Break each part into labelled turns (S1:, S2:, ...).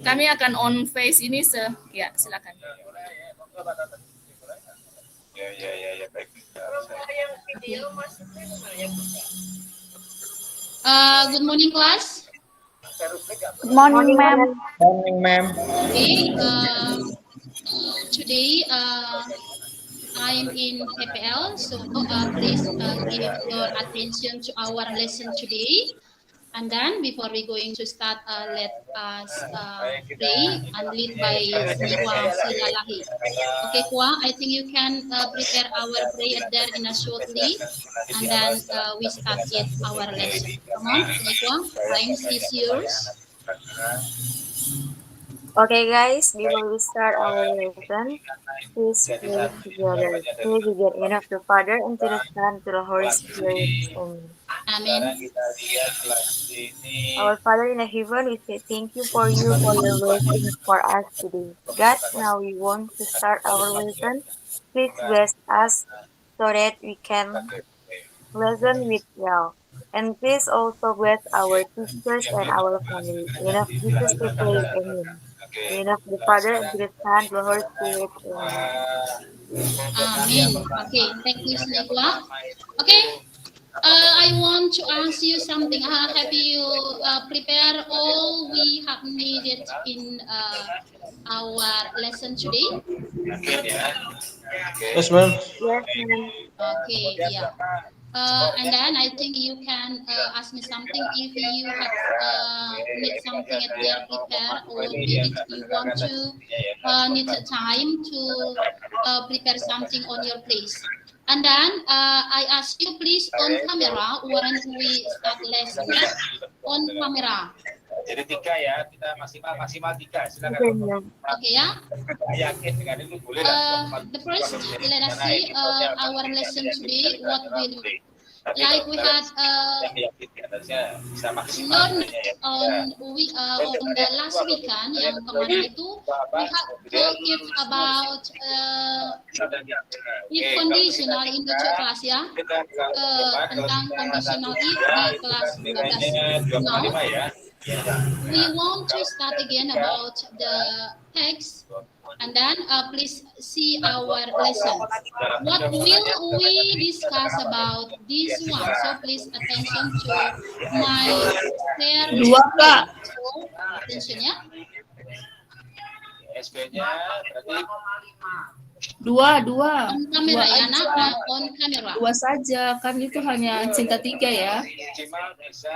S1: Kami akan on face ini ya, silakan.
S2: Ya, baik.
S3: Good morning, class.
S4: Good morning, ma'am.
S2: Morning, ma'am.
S3: Okay. Today, I'm in KPL, so please give your attention to our lesson today. And then, before we going to start, let us pray and lead by Sniwa Silalahi. Okay, Kwa, I think you can prepare our prayer there in a shortly, and then we start it our lesson. Come on, Sniwa, time is yours.
S4: Okay, guys, before we start our lesson, please pray together. Pray together in of the Father, and to the Son, and to the Holy Spirit. Amen.
S3: Amen.
S4: Our Father in heaven, we say thank you for your working for us today. God, now we want to start our lesson. Please bless us so that we can listen with well. And please also bless our teachers and our family. In of Jesus we pray, Amen. In of the Father, and to the Son, and to the Holy Spirit. Amen.
S3: Amen. Okay, thank you, Sniwa. Okay. I want to ask you something. Have you prepared all we have needed in our lesson today?
S2: Yes, ma'am.
S4: Yes, ma'am.
S3: Okay, yeah. And then I think you can ask me something if you have need something at there prepare, or if you want to need time to prepare something on your place. And then I ask you please on camera when we start lesson, ya. On camera.
S2: Jadi 3 ya, kita maksimal 3. Silakan.
S4: Okay, ma'am.
S3: Okay, ya.
S2: Yakin dengan itu boleh lah.
S3: The first, let us see our lesson today. What will like we had learn on the last weekend yang kemarin itu we have talked about if conditional in the class ya, tentang conditional if di kelas 12. Now we want to start again about the text, and then please see our lesson. What will we discuss about this one? So please attention to my share.
S1: Dua, Kak.
S3: Attention ya.
S2: SP-nya berarti
S1: Dua.
S3: On kamera ya, nak. On kamera.
S1: Dua saja, kan itu hanya cinta 3 ya.
S2: maksimal bisa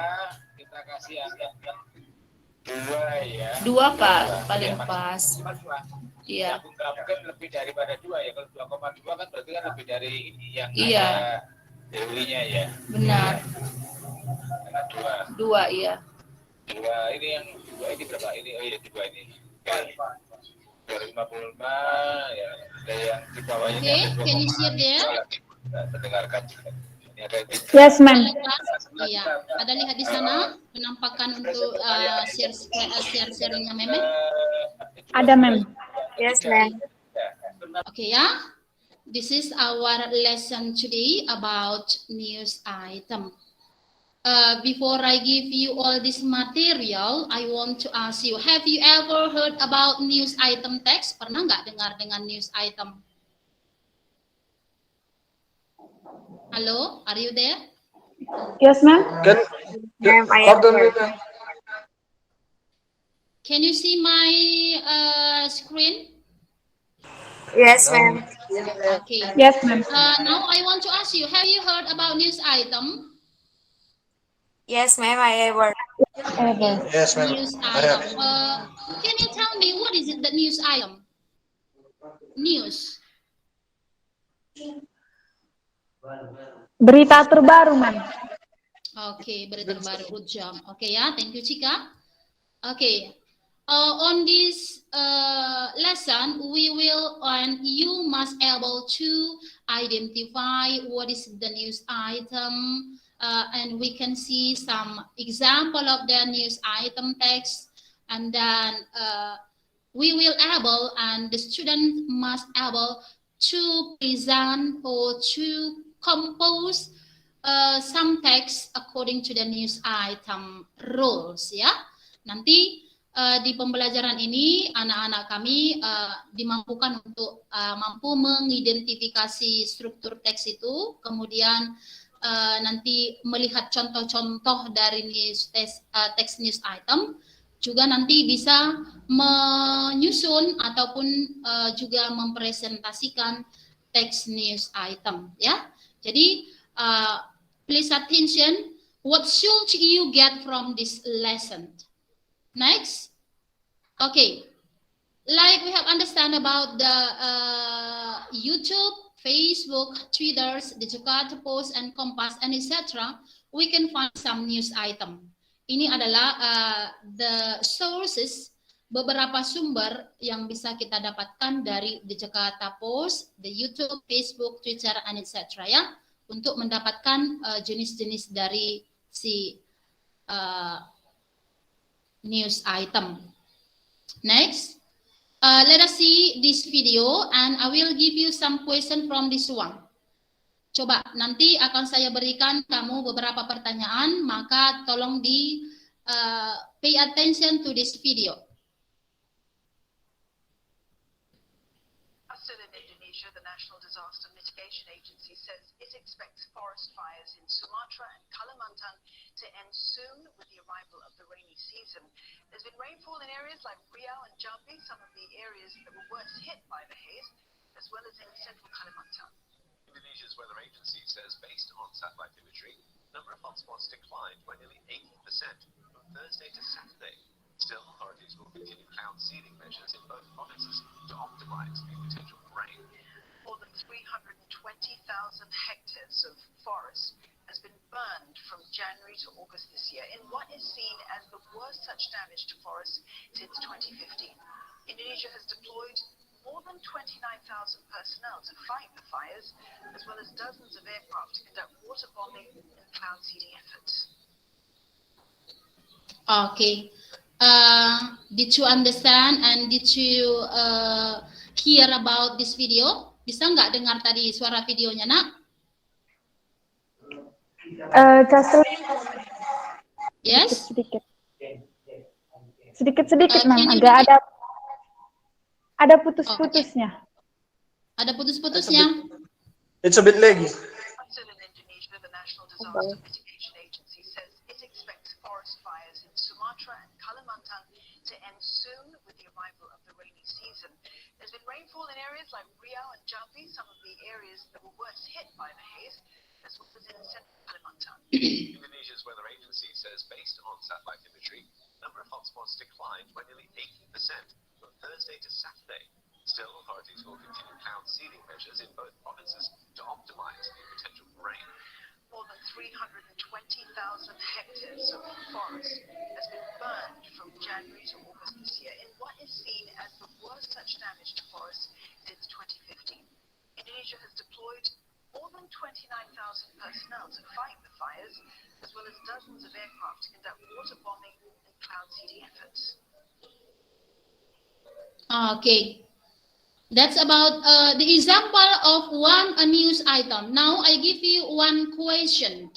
S2: kita kasih angka 2 ya.
S1: 2, Pak, paling pas. Iya.
S2: Mungkin lebih daripada 2 ya. Kalau 2,2 kan berarti kan lebih dari ini yang
S1: Iya.
S2: ada teorinya ya.
S1: Benar.
S2: Karena
S1: 2, iya.
S2: 2 ini yang 2 ini berapa? Ini oh iya 2 ini. 255 ya. Ada yang di bawahnya.
S3: Okay, can you see there?
S2: Mendengarkan juga. Ini ada yang
S4: Yes, ma'am.
S3: Iya, ada lihat di sana penampakan untuk share-nya meme.
S4: Ada, ma'am. Yes, ma'am.
S3: Okay, ya. This is our lesson today about news item. Before I give you all this material, I want to ask you, have you ever heard about news item text? Pernah nggak dengar dengan news item? Halo, are you there?
S4: Yes, ma'am.
S5: Ma'am,
S4: I am here.
S3: Can you see my screen?
S4: Yes, ma'am.
S3: Okay.
S4: Yes, ma'am.
S3: Now I want to ask you, have you heard about news item?
S4: Yes, ma'am. I ever.
S5: Yes, ma'am.
S3: News item. Can you tell me what is it, the news item? News.
S4: Berita terbaru, ma'am.
S3: Okay, berita terbaru. Good job. Okay, ya. Thank you, Chika. Okay. On this lesson, we will, and you must able to identify what is the news item, and we can see some example of the news item text, and then we will able, and the student must able to present or to compose some text according to the news item rules, ya. Nanti di pembelajaran ini anak-anak kami dimampukan untuk mampu mengidentifikasi struktur teks itu, kemudian nanti melihat contoh-contoh dari teks news item, juga nanti bisa menyusun ataupun juga mempresentasikan teks news item, ya. Jadi please attention, what should you get from this lesson? Next, okay, like we have understand about the YouTube, Facebook, Twitter, the Jakarta Post, and Kompas, and etc. We can find some news item. Ini adalah the sources, beberapa sumber yang bisa kita dapatkan dari the Jakarta Post, the YouTube, Facebook, Twitter, and etc. ya, untuk mendapatkan jenis-jenis dari si news item. Next, let us see this video and I will give you some question from this one. Coba nanti akan saya berikan kamu beberapa pertanyaan, maka tolong di pay attention to this video.
S6: In Indonesia, the National Disaster Mitigation Agency says it expects forest fires in Sumatra and Kalimantan to end soon with the arrival of the rainy season. There's been rainfall in areas like Riau and Jambi, some of the areas that were worst hit by the haze, as well as in central Kalimantan.
S7: Indonesia's weather agency says, based on satellite imagery, the number of hotspots declined by nearly 80% from Thursday to Saturday. Still, authorities will continue cloud seeding measures in both provinces to optimize the potential for rain.
S6: More than 320,000 hectares of forest has been burned from January to August this year in what is seen as the worst such damage to forests since 2015. Indonesia has deployed more than 29,000 personnel to fight the fires, as well as dozens of aircraft to conduct water bombing and cloud seeding efforts.
S3: Okay. Did you understand and did you hear about this video? Bisa nggak dengar tadi suara videonya, Nak?
S5: Just
S3: Yes?
S5: sedikit,
S3: Can
S5: Ma'am.
S3: you
S5: Agak ada putus-putusnya.
S3: Ada putus-putusnya?
S8: It's a bit laggy.
S6: Still in Indonesia, the National Disaster Mitigation Agency says it expects forest fires in Sumatra and Kalimantan to end soon with the arrival of the rainy season. There's been rainfall in areas like Riau and Jambi, some of the areas that were worst hit by the haze, as well as in central Kalimantan.
S7: Indonesia's weather agency says, based on satellite imagery, the number of hotspots declined by nearly 80% from Thursday to Saturday. Still, authorities will continue cloud seeding measures in both provinces to optimize the potential for rain.
S6: More than 320,000 hectares of forest has been burned from January to August this year in what is seen as the worst such damage to forests since 2015. Indonesia has deployed more than 29,000 personnel to fight the fires, as well as dozens of aircraft to conduct water bombing and cloud seeding efforts.
S3: Okay. That's about the example of one news item. Now I give you one question.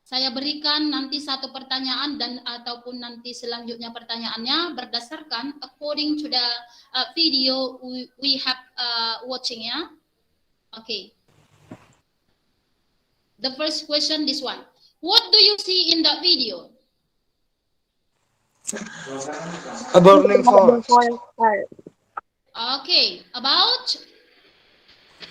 S3: Saya berikan nanti satu pertanyaan dan ataupun nanti selanjutnya pertanyaannya berdasarkan according to the video we have watching ya. Okay. The first question, this one. What do you see in the video?
S8: A burning forest.
S3: Okay, about?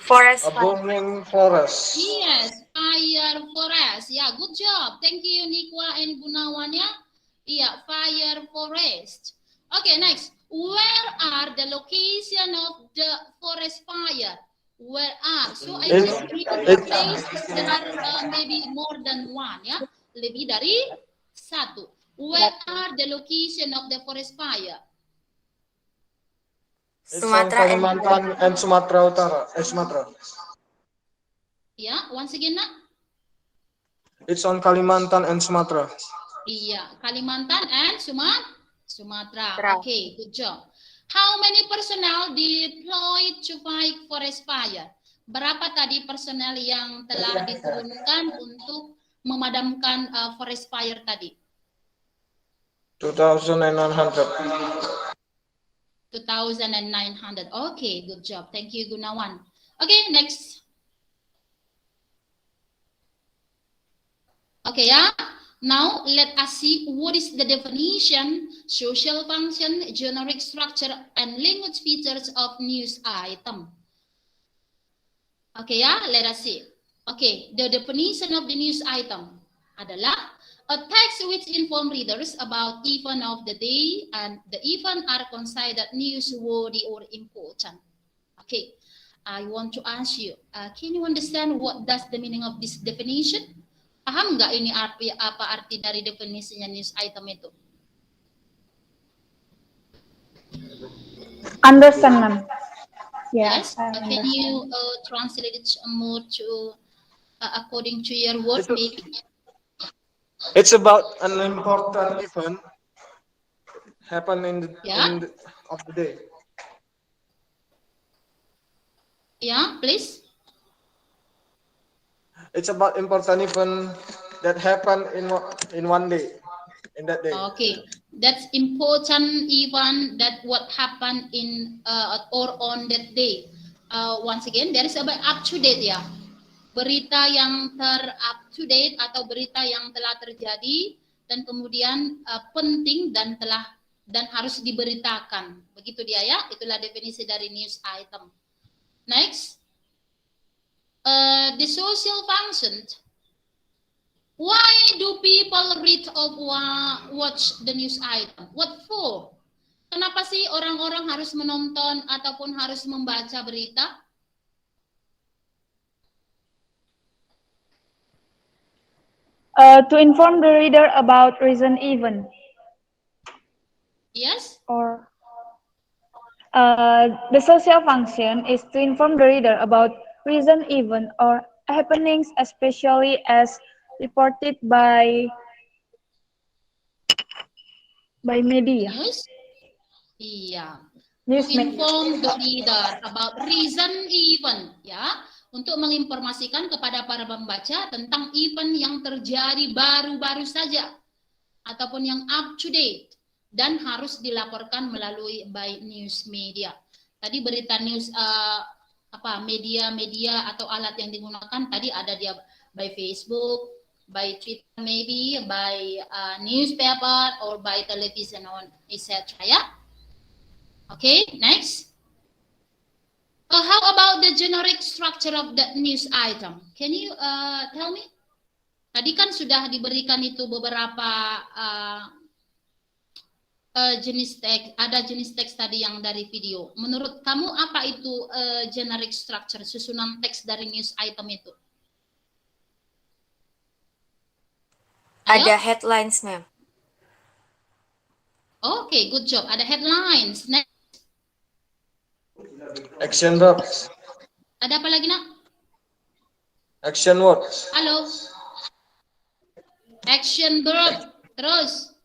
S4: Forest
S8: A
S4: fire.
S8: burning forest.
S3: Yes, fire forest. Yeah, good job. Thank you, Nikwa and Gunawan. Yeah, fire forest. Okay, next. Where are the location of the forest fire? Where are? So I just need to place there are maybe more than one. Ya, lebih dari satu. Where are the location of the forest fire?
S8: It's on Kalimantan and Sumatera Utara. Sumatera.
S3: Yeah, once again, nak.
S8: It's on Kalimantan and Sumatera.
S3: Iya, Kalimantan and Sumatera.
S4: Sumatera.
S3: Okay, good job. How many personnel deployed to fight forest fire? Berapa tadi personel yang telah diturunkan untuk memadamkan forest fire tadi?
S8: 2,900.
S3: 2,900. Okay, good job. Thank you, Gunawan. Okay, next. Okay, yeah. Now let us see what is the definition, social function, generic structure, and language features of news item. Okay, yeah. Let us see. Okay, the definition of the news item adalah a text which inform readers about event of the day and the event are considered newsworthy or important. Okay, I want to ask you, can you understand what does the meaning of this definition? Paham nggak ini apa arti dari definisinya news item itu?
S5: Understand, ma'am.
S3: Yes.
S5: I
S3: Can
S5: understand.
S3: you translate it more to according to your word, maybe?
S8: It's about an important event happen in the, of the day.
S3: Yeah, please.
S8: It's about important event that happen in one day, in that day.
S3: Okay, that's important event that what happened in or on that day. Once again, there is about up to date ya. Berita yang up to date atau berita yang telah terjadi dan kemudian penting dan harus diberitakan. Begitu dia ya. Itulah definisi dari news item. Next, the social function. Why do people read or watch the news item? What for? Kenapa sih orang-orang harus menonton ataupun harus membaca berita?
S5: To inform the reader about recent event.
S3: Yes.
S5: Or the social function is to inform the reader about recent event or happenings, especially as reported by media.
S3: News? Iya.
S5: News
S3: To inform the reader about recent event, ya. Untuk menginformasikan kepada para pembaca tentang event yang terjadi baru-baru saja ataupun yang up to date dan harus dilaporkan melalui by news media. Tadi berita news media atau alat yang digunakan tadi ada dia by Facebook, by Twitter maybe, by newspaper or by television on etc. ya. Okay, next. How about the generic structure of the news item? Can you tell me? Tadi kan sudah diberikan itu beberapa jenis teks, ada jenis teks tadi yang dari video. Menurut kamu apa itu generic structure, susunan teks dari news item itu?
S4: Ada headlines, ma'am.
S3: Okay, good job. Ada headlines. Next.
S8: Action verbs.
S3: Ada apa lagi, nak?
S8: Action words.
S3: Halo. Action verb. Terus.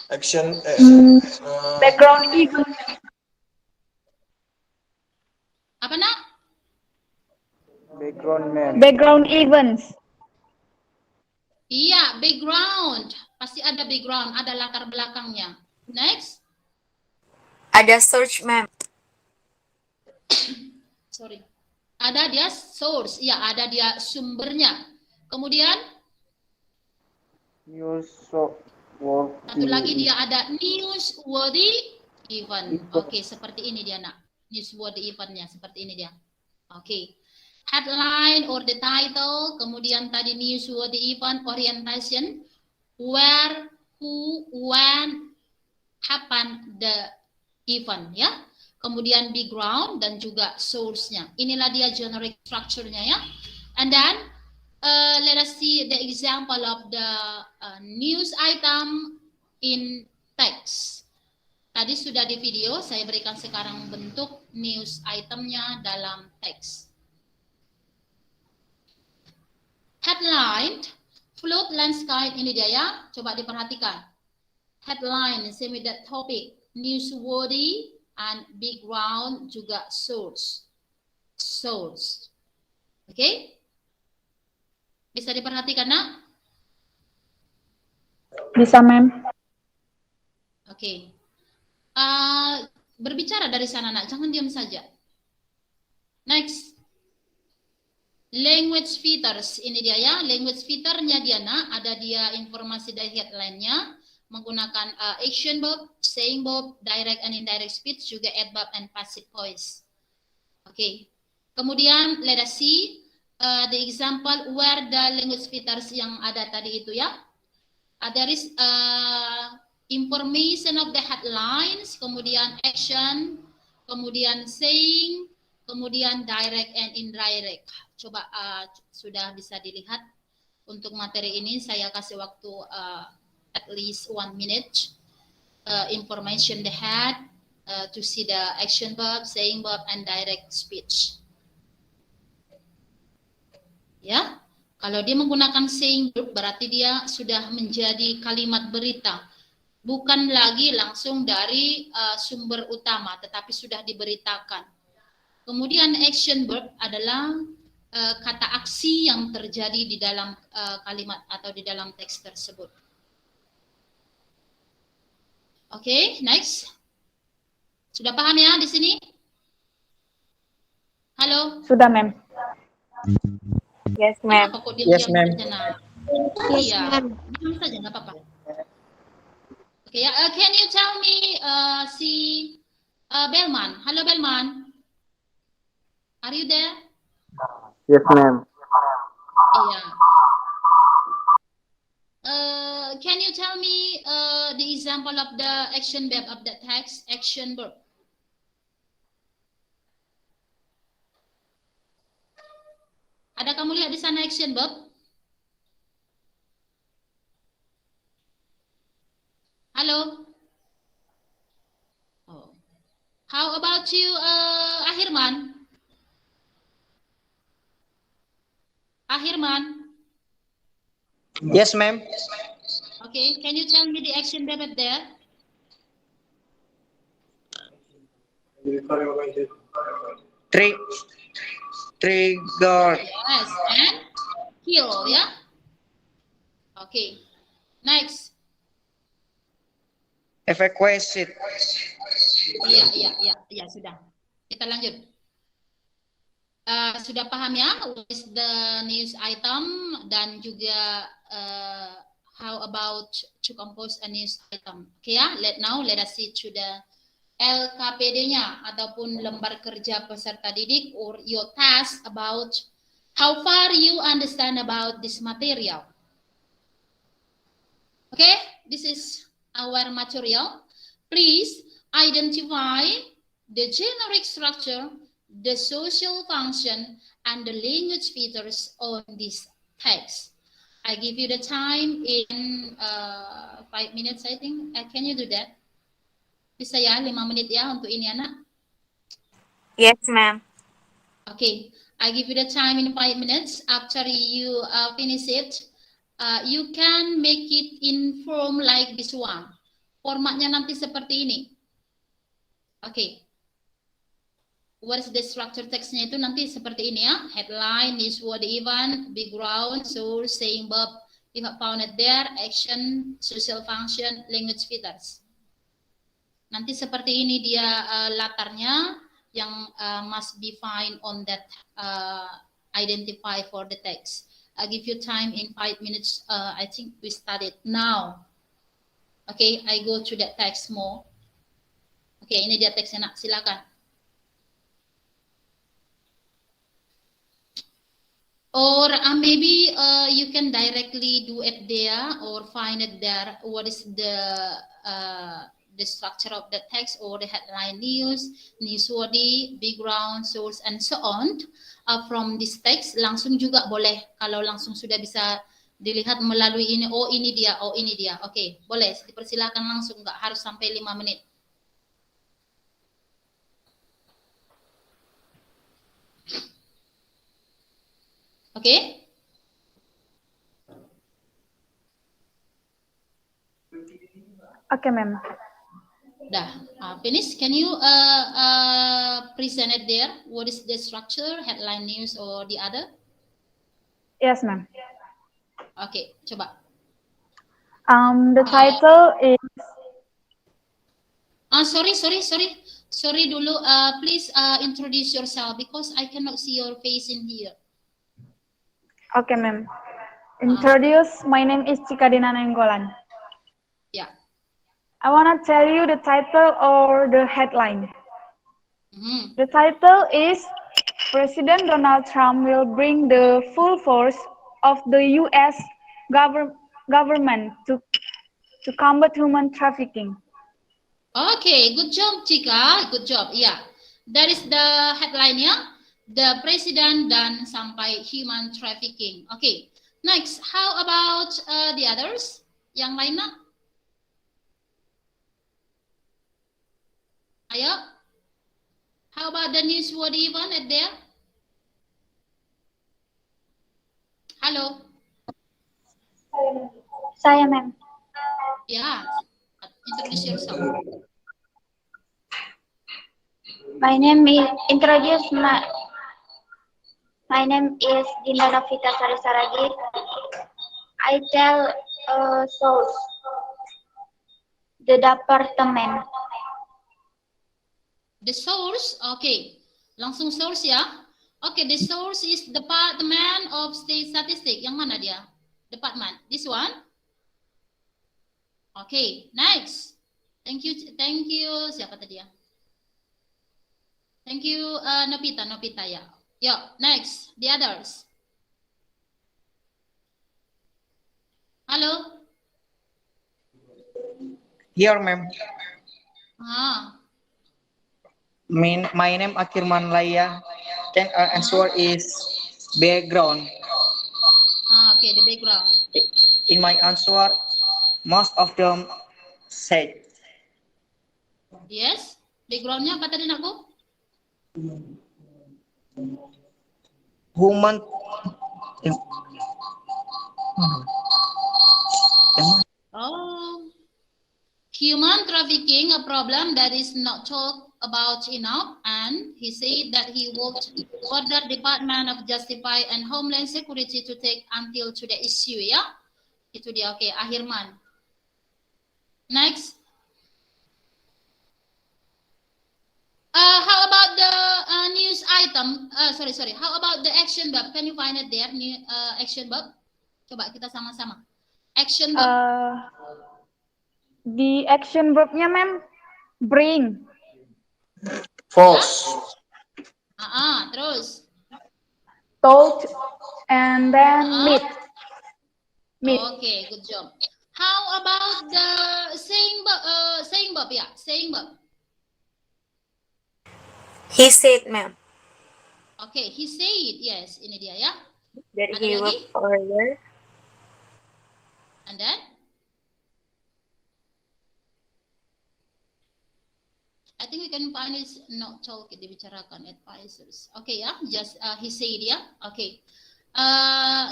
S8: Action.
S5: Background event.
S3: Apa, nak?
S5: Background events.
S3: Iya, background. Pasti ada background, ada latar belakangnya. Next.
S4: Ada search, ma'am.
S3: Sorry. Ada dia source, ya ada dia sumbernya. Kemudian satu lagi dia ada newsworthy event. Oke, seperti ini dia nak. Newsworthy eventnya seperti ini dia. Oke. Headline or the title, kemudian tadi newsworthy event, orientation, where, who, when, happen the event ya. Kemudian background dan juga source-nya. Inilah dia generic structure-nya ya. And then let us see the example of the news item in text. Tadi sudah di video, saya berikan sekarang bentuk news itemnya dalam teks. Headline, flood landscape, ini dia ya. Coba diperhatikan. Headline, same with that topic, newsworthy, and background juga source. Oke? Bisa diperhatikan, nak?
S5: Bisa, ma'am.
S3: Oke. Berbicara dari sana, nak, jangan diam saja. Next. Language features, ini dia ya, language feature-nya dia, nak, ada dia informasi dari headline-nya, menggunakan action verb, saying verb, direct and indirect speech, juga adverb and passive voice. Oke. Kemudian let us see the example where the language features yang ada tadi itu ya. There is information of the headlines, kemudian action, kemudian saying, kemudian direct and indirect. Coba sudah bisa dilihat untuk materi ini saya kasih waktu at least 1 minute. Information the head to see the action verb, saying verb, and direct speech. Ya, kalau dia menggunakan saying verb berarti dia sudah menjadi kalimat berita, bukan lagi langsung dari sumber utama, tetapi sudah diberitakan. Kemudian action verb adalah kata aksi yang terjadi di dalam kalimat atau di dalam teks tersebut. Oke, next. Sudah paham ya di sini? Halo?
S5: Sudah, ma'am.
S4: Yes, ma'am.
S8: Yes, ma'am.
S3: Iya, diam saja, nggak apa-apa. Oke, ya. Can you tell me si Belman? Halo, Belman. Are you there?
S8: Yes, ma'am.
S3: Iya. Can you tell me the example of the action verb of the text? Action verb. Ada kamu lihat di sana action verb? Halo? Oh. How about you, Ahirman? Ahirman?
S8: Yes, ma'am.
S3: Okay, can you tell me the action verb there?
S8: Trigger.
S3: Yes, and kill, ya. Okay, next.
S8: Evacuate.
S3: Iya, sudah. Kita lanjut. Sudah paham ya, what is the news item dan juga how about to compose a news item. Okay ya, let us see to the LKPD-nya ataupun lembar kerja peserta didik or your task about how far you understand about this material. Okay, this is our material. Please identify the generic structure, the social function, and the language features on this text. I give you the time in 5 minutes, I think. Can you do that? Bisa ya, 5 menit ya untuk ini, anak?
S4: Yes, ma'am.
S3: Okay, I give you the time in 5 minutes. After you finish it, you can make it in form like this one. Formatnya nanti seperti ini. Okay. What is the structure text-nya itu nanti seperti ini ya. Headline, newsworthy event, background, source, saying verb, you have found it there, action, social function, language features. Nanti seperti ini dia latarnya yang must be found on that identify for the text. I give you time in 5 minutes. I think we started now. Okay, I go to that text more. Okay, ini dia teksnya, nak, silakan. Or maybe you can directly do it there or find it there. What is the structure of the text or the headline news, newsworthy, background, source, and so on from this text. Langsung juga boleh kalau langsung sudah bisa dilihat melalui ini. Oh ini dia, oh ini dia. Oke, boleh dipersilakan langsung, nggak harus sampai 5 menit. Okay.
S5: Okay, ma'am.
S3: Dah, finish. Can you present it there? What is the structure, headline news or the other?
S5: Yes, ma'am.
S3: Okay, coba.
S5: The title is
S3: Sorry dulu. Please introduce yourself because I cannot see your face in here.
S5: Okay, ma'am. Introduce. My name is Cikadina Nenggolan.
S3: Yeah.
S5: I want to tell you the title or the headline.
S3: Mm-hmm.
S5: The title is President Donald Trump will bring the full force of the U.S. government to combat human trafficking.
S3: Okay, good job, Cika. Good job. Yeah, that is the headline ya. The President dan sampai human trafficking. Okay, next. How about the others? Yang lainnya? Ayo. How about the newsworthy one at there? Halo.
S5: Saya, ma'am.
S3: Yeah, introduce yourself.
S9: My name is My name is Dinda Novita Sarisaragi. I tell source the department.
S3: The source, okay. Langsung source ya. Okay, the source is Department of State Statistics. Yang mana dia? Department. This one. Okay, next. Thank you. Siapa tadi ya? Thank you, Novita ya. Yo, next, the others. Halo.
S10: Here, ma'am. My name Akirman Laya. Then answer is background.
S3: Okay, the background.
S10: In my answer, most of them said.
S3: Yes. Backgroundnya apa tadi nakku?
S10: Human.
S3: Human trafficking, a problem that is not talked about enough, and he said that he would order Department of Justice and Homeland Security to take until to the issue ya. Itu dia. Okay, Ahirman. Next. How about the news item? Sorry. How about the action verb? Can you find it there? New action verb. Coba kita sama-sama. Action verb.
S5: The action verbnya, ma'am, bring.
S8: False.
S3: Terus.
S5: Told and then meet.
S3: Okay, good job. How about the saying verb ya? Saying verb.
S4: He said, ma'am.
S3: Okay, he said, yes, ini dia ya.
S4: That
S3: Ada
S4: he
S3: lagi?
S4: will order.
S3: And then? I think we can find is not talk, dibicarakan, advisors. Okay, ya, just he said ya. Okay.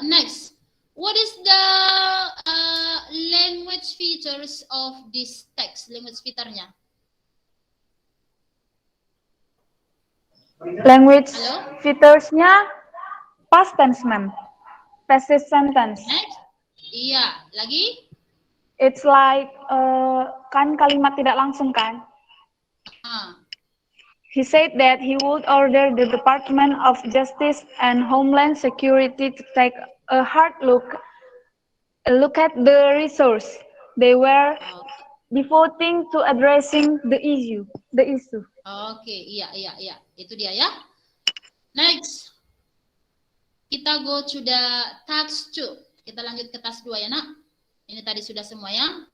S3: Next, what is the language features of this text? Language feature-nya?
S5: Language features-nya past tense, ma'am. Passive sentence.
S3: Next. Iya, lagi?
S5: It's like kan kalimat tidak langsung kan? He said that he would order the Department of Justice and Homeland Security to take a hard look at the resource they were devoting to addressing the issue.
S3: Oke, iya. Itu dia ya. Next. Kita go to the task 2. Kita lanjut ke task 2 ya, Nak. Ini tadi sudah semua ya.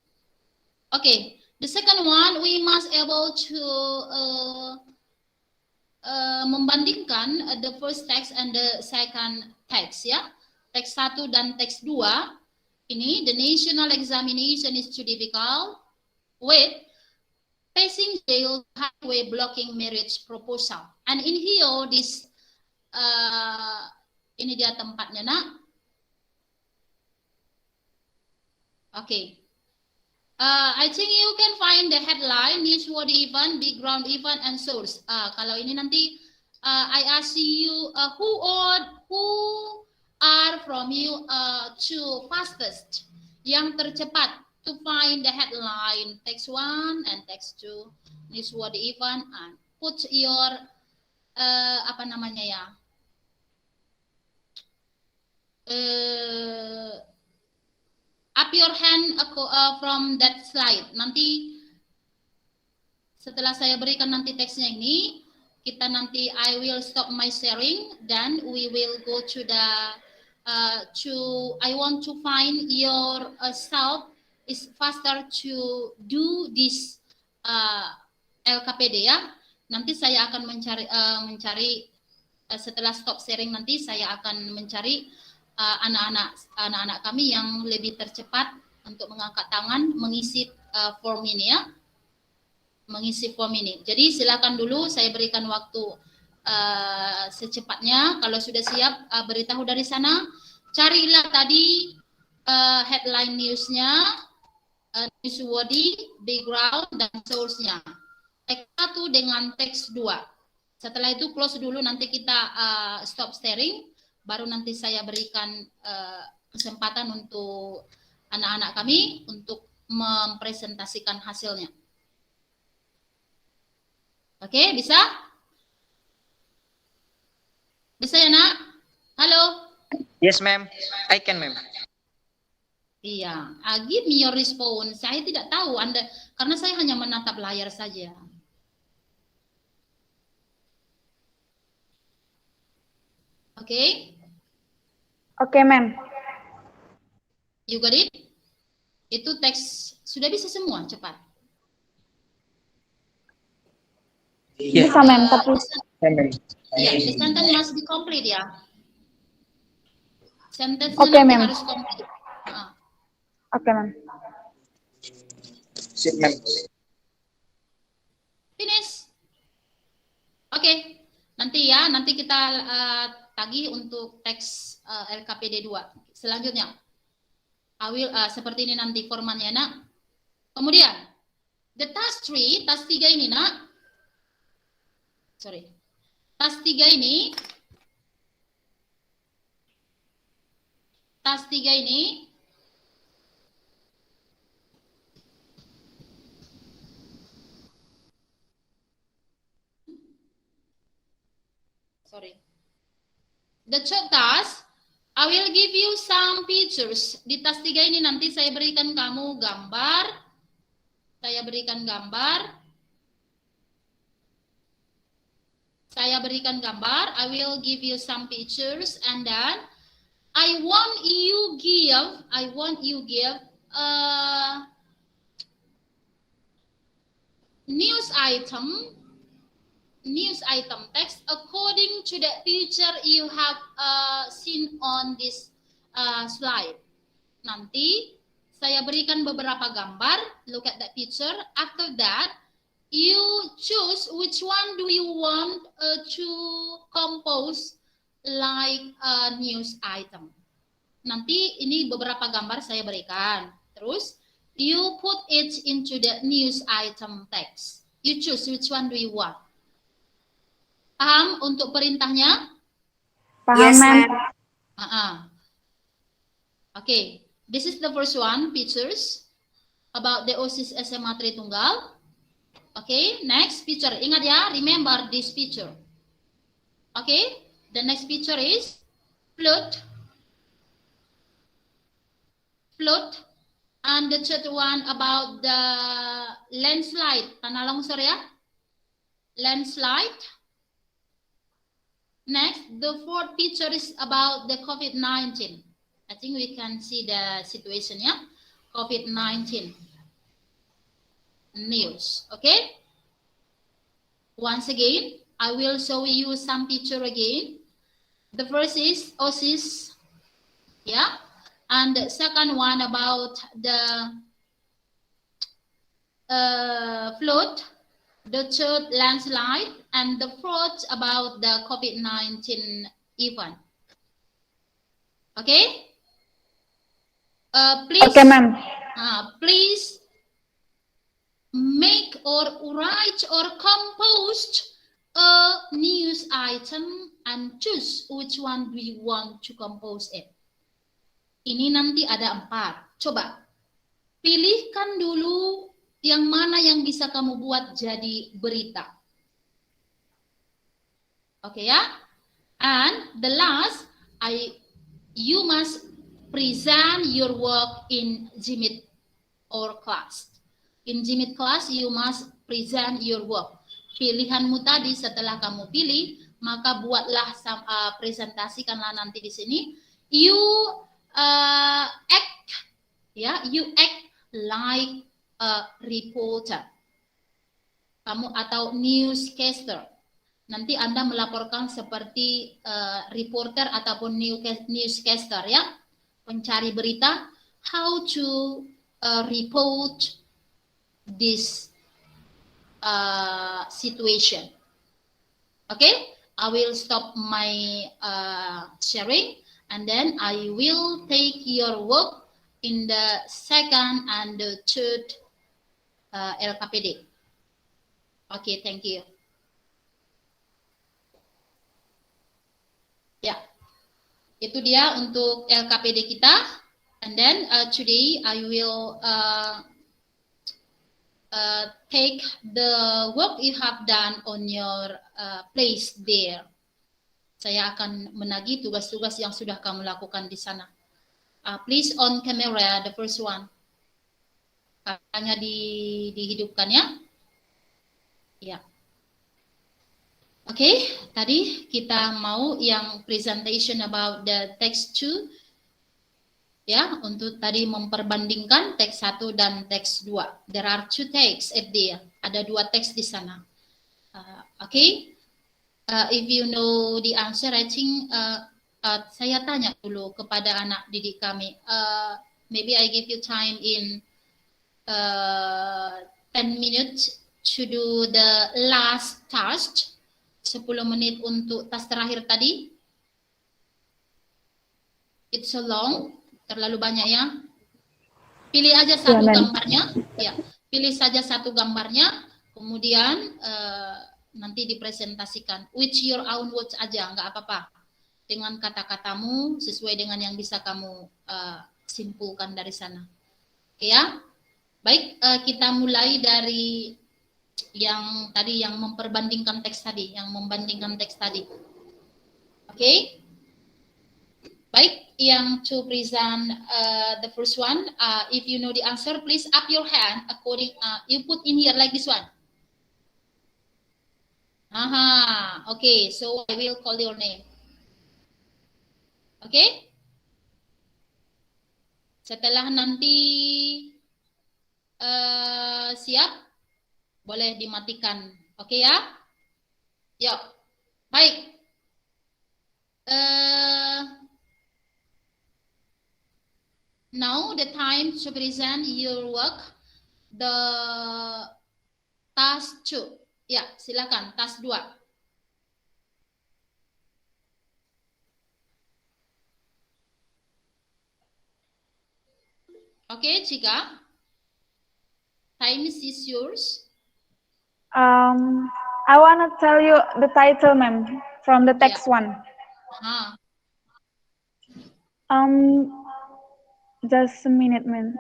S3: Oke. The second one, we must able to membandingkan the first text and the second text ya. Teks 1 dan teks 2 ini, the national examination is too difficult with passing jail highway blocking marriage proposal. And in here, this ini dia tempatnya, Nak. Okay. I think you can find the headline, newsworthy event, background event, and source. Kalau ini nanti I ask you who are from you to fastest, yang tercepat to find the headline, text 1 and text 2, newsworthy event, and put your apa namanya ya, up your hand from that slide. Nanti setelah saya berikan nanti teksnya ini, kita nanti I will stop my sharing, then we will go to the I want to find your self is faster to do this LKPD ya. Nanti saya akan mencari setelah stop sharing, nanti saya akan mencari anak-anak kami yang lebih tercepat untuk mengangkat tangan mengisi form ini ya. Mengisi form ini. Jadi silakan dulu, saya berikan waktu secepatnya. Kalau sudah siap, beritahu dari sana. Carilah tadi headline newsnya, newsworthy, background, dan source-nya. Teks 1 dengan teks 2. Setelah itu close dulu, nanti kita stop sharing. Baru nanti saya berikan kesempatan untuk anak-anak kami untuk mempresentasikan hasilnya. Oke, bisa? Bisa ya, Nak? Halo?
S10: Yes, ma'am. I can, ma'am.
S3: Iya, give me your response. Saya tidak tahu Anda, karena saya hanya menatap layar saja. Oke?
S5: Oke, ma'am.
S3: You got it? Itu teks, sudah bisa semua, cepat.
S5: Bisa, ma'am, tapi
S3: ya, the sentence must be complete ya. Sentence
S5: Oke, ma'am.
S3: harus complete.
S5: Oke, ma'am.
S10: Sip, ma'am.
S3: Finish. Oke. Nanti kita tagih untuk teks LKPD 2. Selanjutnya, I will seperti ini nanti formatnya, Nak. Kemudian, the task 3, task 3 ini, Nak. Sorry. Task 3 ini sorry. The short task, I will give you some pictures. Di task 3 ini nanti saya berikan kamu gambar. Saya berikan gambar. I will give you some pictures, and then I want you give news item text according to the picture you have seen on this slide. Nanti saya berikan beberapa gambar. Look at that picture. After that, you choose which one do you want to compose like a news item. Nanti ini beberapa gambar saya berikan. Terus you put it into the news item text. You choose which one do you want. Paham untuk perintahnya?
S5: Paham, ma'am.
S3: Okay, this is the first one, pictures about the OSIS SMA Tritunggal. Okay, next picture. Ingat ya, remember this picture. Okay, the next picture is flood. And the third one about the landslide. Tanah longsor ya. Landslide. Next, the fourth picture is about the COVID-19. I think we can see the situation ya. COVID-19. News. Okay, once again I will show you some picture again. The first is OSIS, yeah, and the second one about the flood, the third landslide, and the fourth about the COVID-19 event. Okay, please.
S5: Okay, ma'am.
S3: Please make or write or compose a news item and choose which one do you want to compose it. Ini nanti ada 4. Coba pilihkan dulu yang mana yang bisa kamu buat jadi berita. Oke ya? And the last, you must present your work in GMAT or class. In GMAT class, you must present your work. Pilihanmu tadi setelah kamu pilih, maka buatlah presentasikanlah nanti di sini. You act, ya, you act like a reporter. Kamu atau newscaster. Nanti Anda melaporkan seperti reporter ataupun newscaster, ya, pencari berita. How to report this situation. Okay, I will stop my sharing, and then I will take your work in the second and the third LKPD. Okay, thank you. Ya, itu dia untuk LKPD kita. And then today I will take the work you have done on your place there. Saya akan menagih tugas-tugas yang sudah kamu lakukan di sana. Please on camera, the first one. Kameranya dihidupkan ya. Ya. Oke, tadi kita mau yang presentation about the text 2. Ya, untuk tadi memperbandingkan teks 1 dan teks 2. There are 2 texts at there. Ada 2 teks di sana. Oke. If you know the answer, I think saya tanya dulu kepada anak didik kami. Maybe I give you time in 10 minutes to do the last task. 10 menit untuk tas terakhir tadi. It's so long, terlalu banyak ya. Pilih aja satu gambarnya, ya. Pilih saja satu gambarnya, kemudian nanti dipresentasikan. With your own words aja, nggak apa-apa. Dengan kata-katamu sesuai dengan yang bisa kamu simpulkan dari sana. Oke ya. Baik, kita mulai dari yang tadi, yang memperbandingkan teks tadi, yang membandingkan teks tadi. Oke. Baik, yang to present the first one, if you know the answer, please up your hand according you put in here like this one. Okay, so I will call your name. Okay? Setelah nanti siap, boleh dimatikan. Oke ya? Yuk. Baik. Now the time to present your work, the task 2. Ya, silakan task 2. Oke, Cika. Time is yours.
S5: I want to tell you the title, ma'am, from the text 1. Just a minute, ma'am.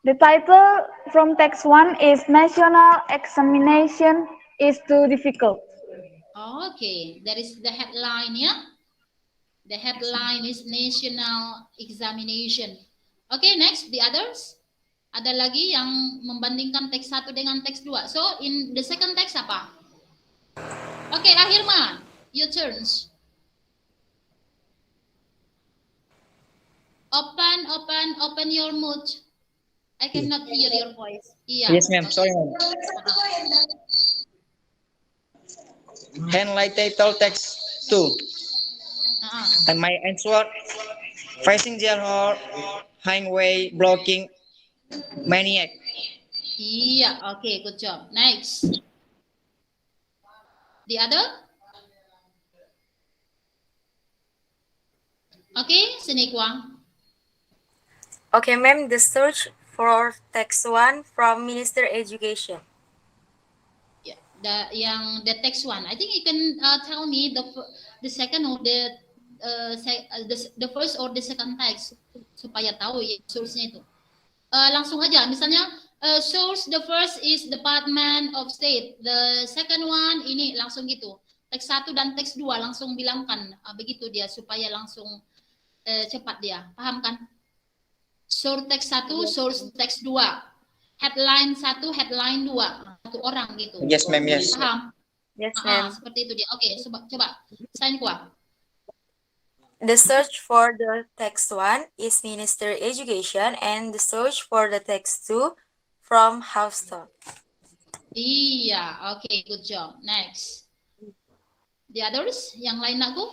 S5: The title from text 1 is National Examination is Too Difficult.
S3: Okay, that is the headline, yeah? The headline is National Examination. Okay, next, the others. Ada lagi yang membandingkan teks 1 dengan teks 2. So, in the second text apa? Okay, Ahirman, your turns. Open your mouth. I cannot hear your voice. Yeah.
S10: Yes, ma'am. Sorry, ma'am. Handline title text 2. And my answer, facing jail hall, highway blocking, maniac.
S3: Iya, okay, good job. Next. The other? Okay, Sinikwa.
S4: Okay, ma'am, the search for text 1 from Minister Education.
S3: Yeah, the text 1. I think you can tell me the second or the the first or the second text supaya tahu ya source-nya itu. Langsung aja, misalnya source the first is Department of State, the second one ini langsung gitu. Teks 1 dan teks 2 langsung bilangkan begitu dia supaya langsung cepat dia. Paham kan? Source teks 1, source teks 2. Headline 1, headline 2. Satu orang gitu.
S10: Yes, ma'am, yes.
S3: Paham?
S4: Yes, ma'am.
S3: Seperti itu dia. Oke, coba. Sign kuah.
S4: The search for the text 1 is Minister Education and the search for the text 2 from Houston.
S3: Iya, oke, good job. Next. The others, yang lain aku?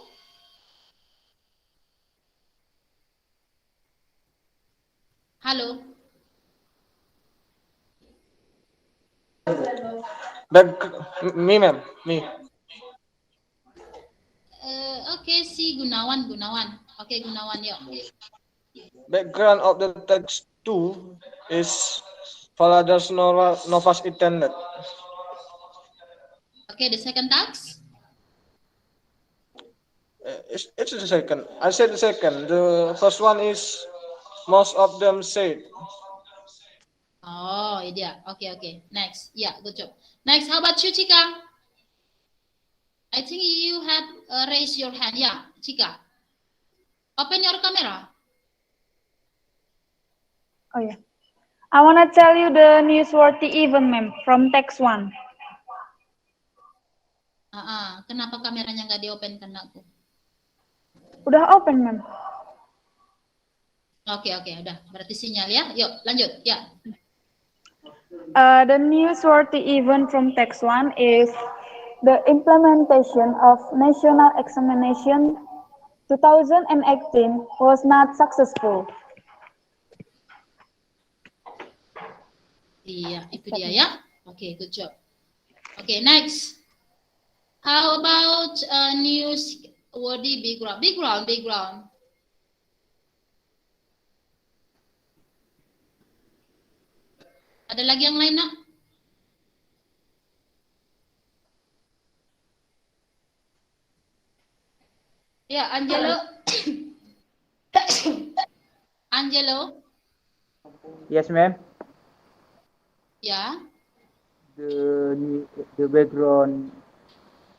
S3: Halo.
S8: Me, ma'am. Me.
S3: Oke, si Gunawan. Oke, Gunawan, yuk.
S8: Background of the text 2 is Valadas Novas Internet.
S3: Oke, the second text?
S8: It's the second. I said the second. The first one is most of them said.
S3: Oh, iya. Oke. Next. Yeah, good job. Next, how about you, Chika? I think you have raised your hand. Yeah, Chika. Open your camera.
S5: Oh yeah. I want to tell you the newsworthy event, ma'am, from text 1.
S3: Kenapa kameranya nggak di-open kan aku?
S5: Udah open, ma'am.
S3: Oke, udah. Berarti sinyal ya. Yuk, lanjut. Ya.
S5: The newsworthy event from text 1 is the implementation of national examination 2018 was not successful.
S3: Iya, itu dia ya. Oke, good job. Oke, next. How about newsworthy background? Ada lagi yang lain, nak? Ya, Angelo. Angelo.
S11: Yes, ma'am.
S3: Ya.
S11: The background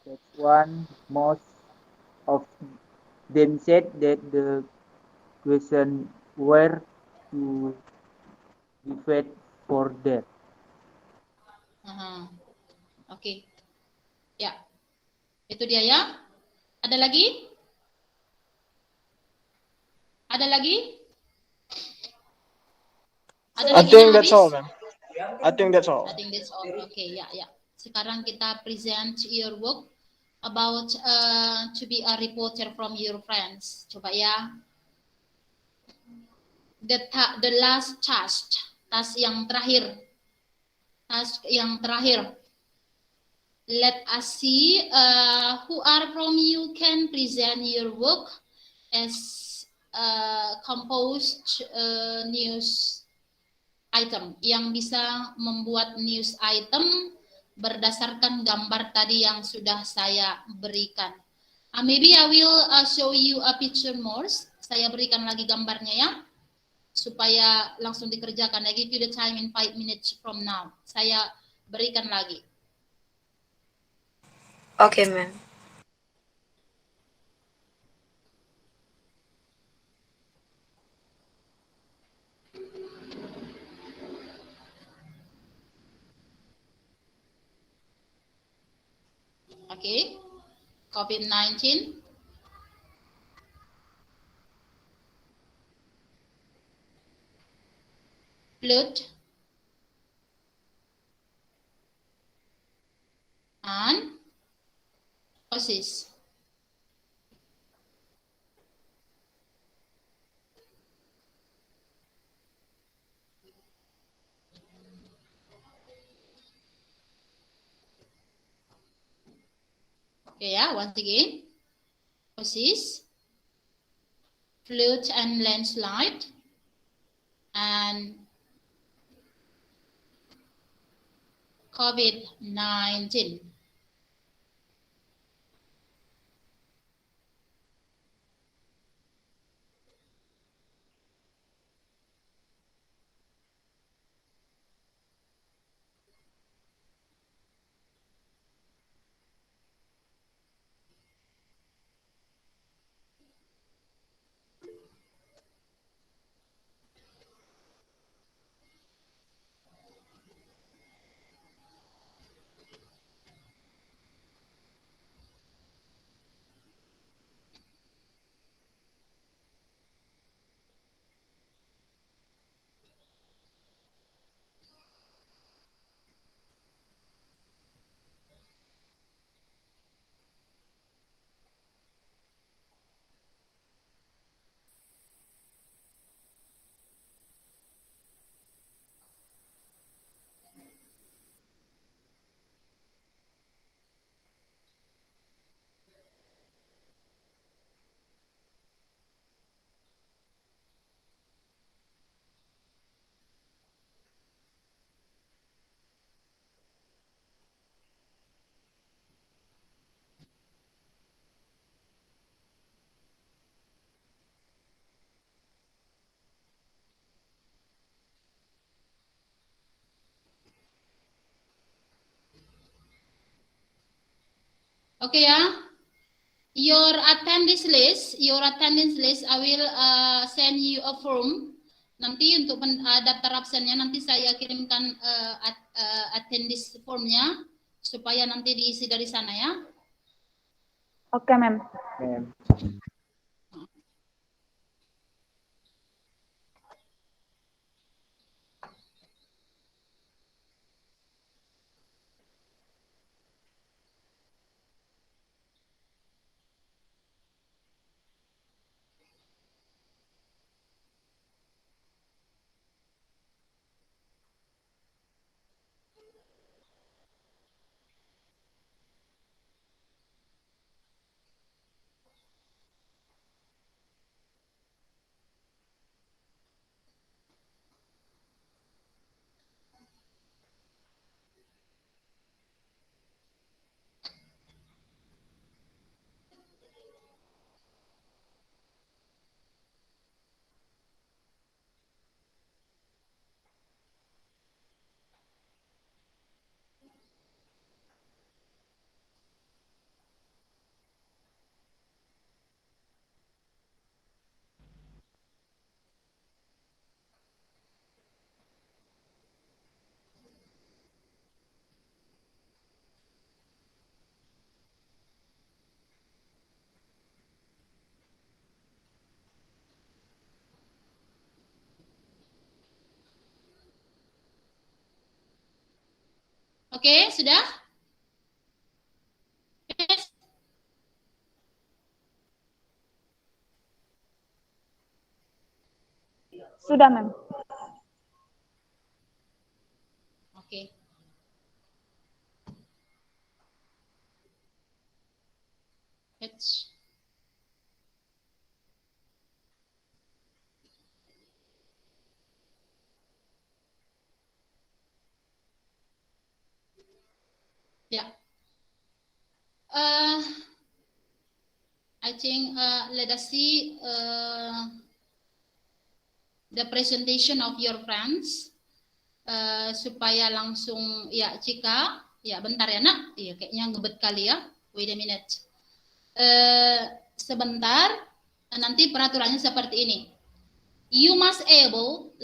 S11: text 1, most of them said that the question were to debate for that.
S3: Oke. Ya. Itu dia ya. Ada lagi? Ada lagi?
S8: I think that's all, ma'am. I think that's all.
S3: Oke, ya. Sekarang kita present your work about to be a reporter from your friends. Coba ya. The last task yang terakhir. Let us see who are from you can present your work as composed news item, yang bisa membuat news item berdasarkan gambar tadi yang sudah saya berikan. Maybe I will show you a picture more. Saya berikan lagi gambarnya ya, supaya langsung dikerjakan. I give you the time in 5 minutes from now. Saya berikan lagi.
S4: Okay, ma'am.
S3: Okay, COVID-19. Flood and causes. Okay, yeah, once again, causes, flood and landslide, and COVID-19. Oke ya. Your attendance list, I will send you a form. Nanti untuk daftar absennya nanti saya kirimkan attendance formnya supaya nanti diisi dari sana ya.
S5: Oke, ma'am.
S3: Oke, sudah?
S5: Sudah, ma'am.
S3: Oke. Yeah. I think let us see the presentation of your friends supaya langsung ya Cika ya bentar ya nak ya kayaknya ngebet kali ya, wait a minute. Sebentar, nanti peraturannya seperti ini. You must able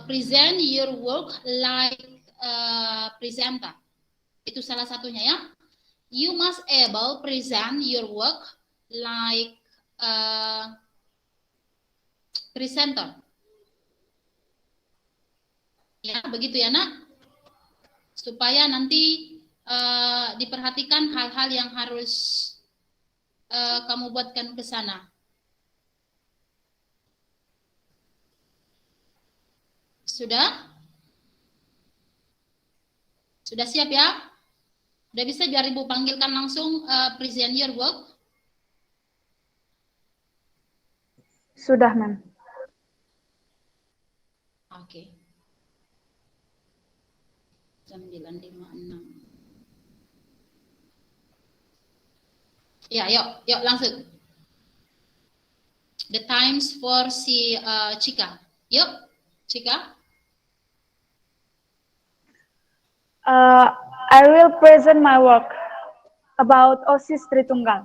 S3: present your work like presenter. Itu salah satunya ya. You must able present your work like presenter. Ya, begitu ya nak. Supaya nanti diperhatikan hal-hal yang harus kamu buatkan ke sana. Sudah? Sudah siap ya? Udah bisa biar Ibu panggilkan langsung present your work?
S5: Sudah, ma'am.
S3: Oke. Jam 9.56. Ya, yuk langsung. The times for si Cika. Yuk, Cika.
S5: I will present my work about OSIS Tritunggal.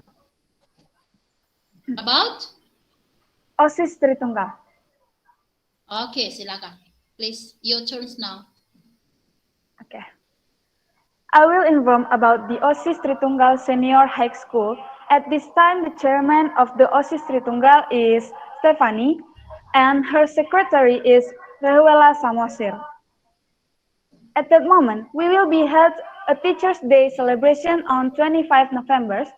S3: About?
S5: OSIS Tritunggal.
S3: Oke, silakan. Please, your turns now.
S5: Okay. I will inform about the OSIS Tritunggal Senior High School. At this time, the chairman of the OSIS Tritunggal is Stephanie, and her secretary is Rehuela Samosir. At that moment, we will be held a Teachers' Day celebration on 25 November,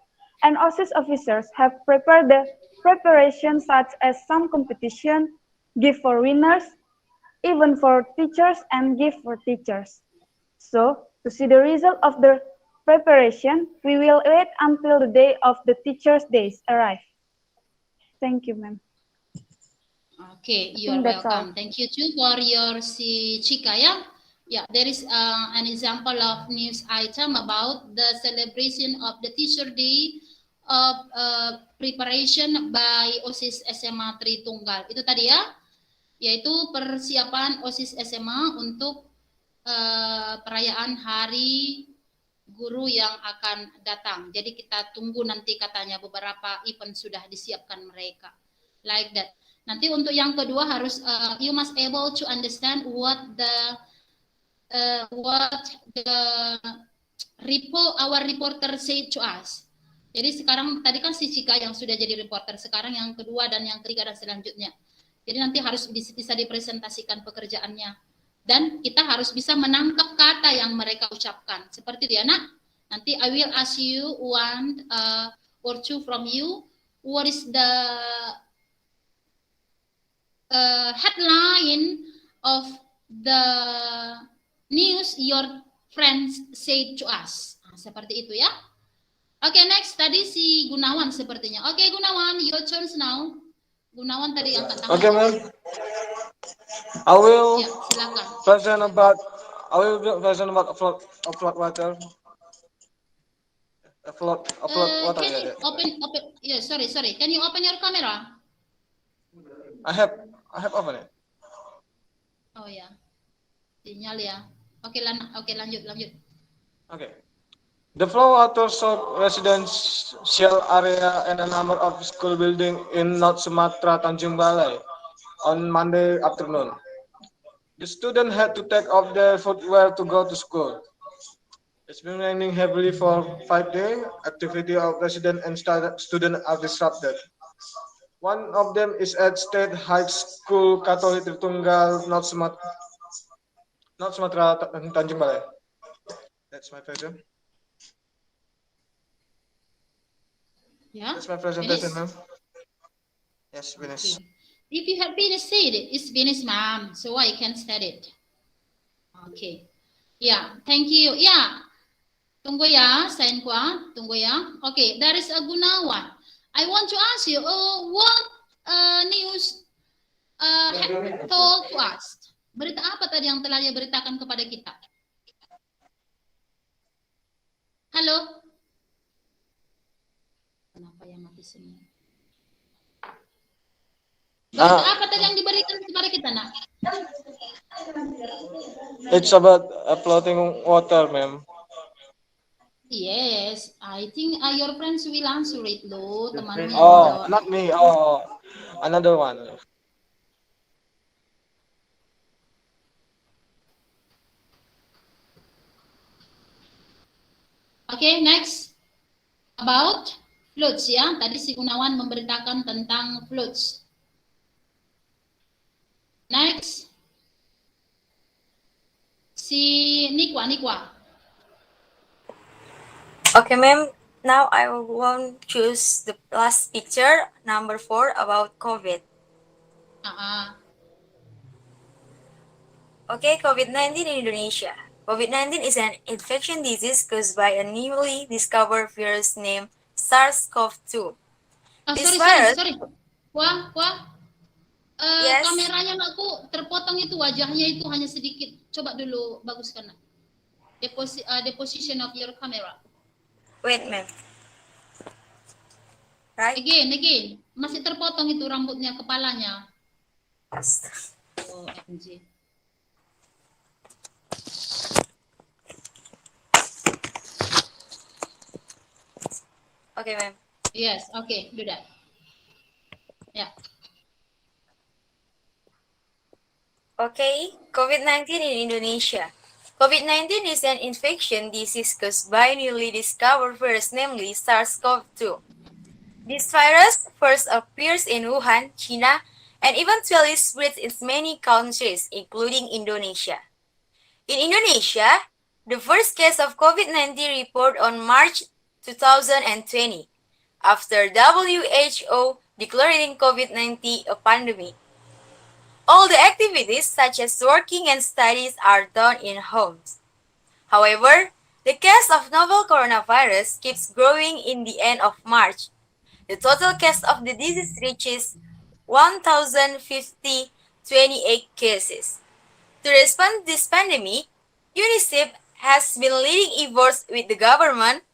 S5: and OSIS officers have prepared the preparation such as some competition, gift for winners, even for teachers and gift for teachers. So, to see the result of the preparation, we will wait until the day of the Teachers' Days arrive. Thank you, ma'am.
S3: Okay, you are welcome. Thank you too for your si Cika ya. Yeah, there is an example of news item about the celebration of the Teacher Day of preparation by OSIS SMA Tritunggal. Itu tadi ya, yaitu persiapan OSIS SMA untuk perayaan Hari guru yang akan datang. Jadi kita tunggu nanti katanya beberapa event sudah disiapkan mereka. Like that. Nanti untuk yang kedua harus you must able to understand what the our reporter say to us. Jadi sekarang tadi kan si Cika yang sudah jadi reporter, sekarang yang kedua dan yang ketiga dan selanjutnya. Jadi nanti harus bisa dipresentasikan pekerjaannya. Dan kita harus bisa menangkap kata yang mereka ucapkan. Seperti dia, nak. Nanti I will ask you one or two from you. What is the headline of the news your friends said to us? Nah, seperti itu ya. Oke, next tadi si Gunawan sepertinya. Oke, Gunawan, your turn now. Gunawan tadi angkat tangan.
S8: Okay, ma'am. I will
S3: Ya, silakan.
S8: present about flood water. Flood water.
S3: Can you open? Yeah, sorry. Can you open your camera?
S8: I have open it.
S3: Oh ya, sinyal ya. Oke, lanjut.
S8: Okay. The flood water soaked residential area and a number of school buildings in North Sumatra, Tanjung Balai on Monday afternoon. The students had to take off their footwear to go to school. It's been raining heavily for 5 days. Activity of residents and students are disrupted. One of them is at State High School Katolik Tritunggal, North Sumatra, Tanjung Balai. That's my pleasure.
S3: Yeah.
S8: That's my presentation, ma'am. Yes, finished.
S3: Okay. If you have finished it, it's finished, ma'am. So I can start it. Okay. Yeah, thank you. Yeah. Tunggu ya, sign kwa. Tunggu ya. Okay, there is a Gunawan. I want to ask you, what news had told to us? Berita apa tadi yang telah dia beritakan kepada kita? Halo? Kenapa yang mati semua? Berita apa tadi yang diberikan kepada kita, nak?
S8: It's about floating water, ma'am.
S3: Yes, I think your friends will answer it, loh, temanmu yang
S8: Oh,
S3: jawab.
S8: not me. Oh, another one.
S3: Okay, next. About floods ya. Tadi si Gunawan memberitakan tentang floods. Next. Si Nikwa.
S4: Okay, ma'am. Now I will choose the last picture, number 4, about COVID. Okay, COVID-19 in Indonesia. COVID-19 is an infection disease caused by a newly discovered virus named SARS-CoV-2.
S3: Sorry. Wah.
S4: Yes.
S3: Kameranya aku terpotong itu, wajahnya itu hanya sedikit. Coba dulu baguskan. The position of your camera.
S4: Wait, ma'am. Right?
S3: Again. Masih terpotong itu rambutnya, kepalanya. Oh, MG.
S4: Okay, ma'am.
S3: Yes, okay, do that. Yeah.
S4: Okay, COVID-19 in Indonesia. COVID-19 is an infection disease caused by newly discovered virus, namely SARS-CoV-2. This virus first appears in Wuhan, China, and eventually spreads in many countries, including Indonesia. In Indonesia, the first case of COVID-19 reported on March 2020, after WHO declaring COVID-19 a pandemic. All the activities such as working and studies are done in homes. However, the case of novel coronavirus keeps growing in the end of March. The total case of the disease reaches 1,028 cases. To respond to this pandemic, UNICEF has been leading efforts with the government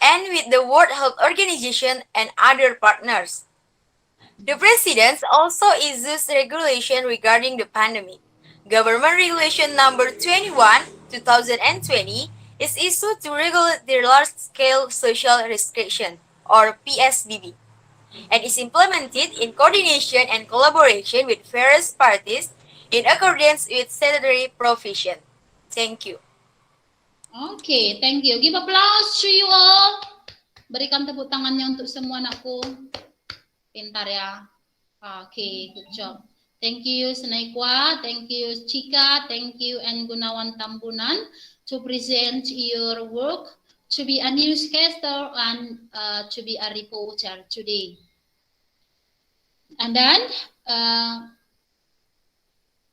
S4: and with the World Health Organization and other partners. The President also issues regulation regarding the pandemic. Government Regulation Number 21, 2020 is issued to regulate the large-scale social restriction, or PSBB, and is implemented in coordination and collaboration with various parties in accordance with statutory provision. Thank you.
S3: Okay, thank you. Give applause to you all. Berikan tepuk tangannya untuk semua anakku. Pintar ya. Okay, good job. Thank you Senaikwa, thank you Chika, thank you and Gunawan Tambunan to present your work, to be a newscaster and to be a reporter today. And then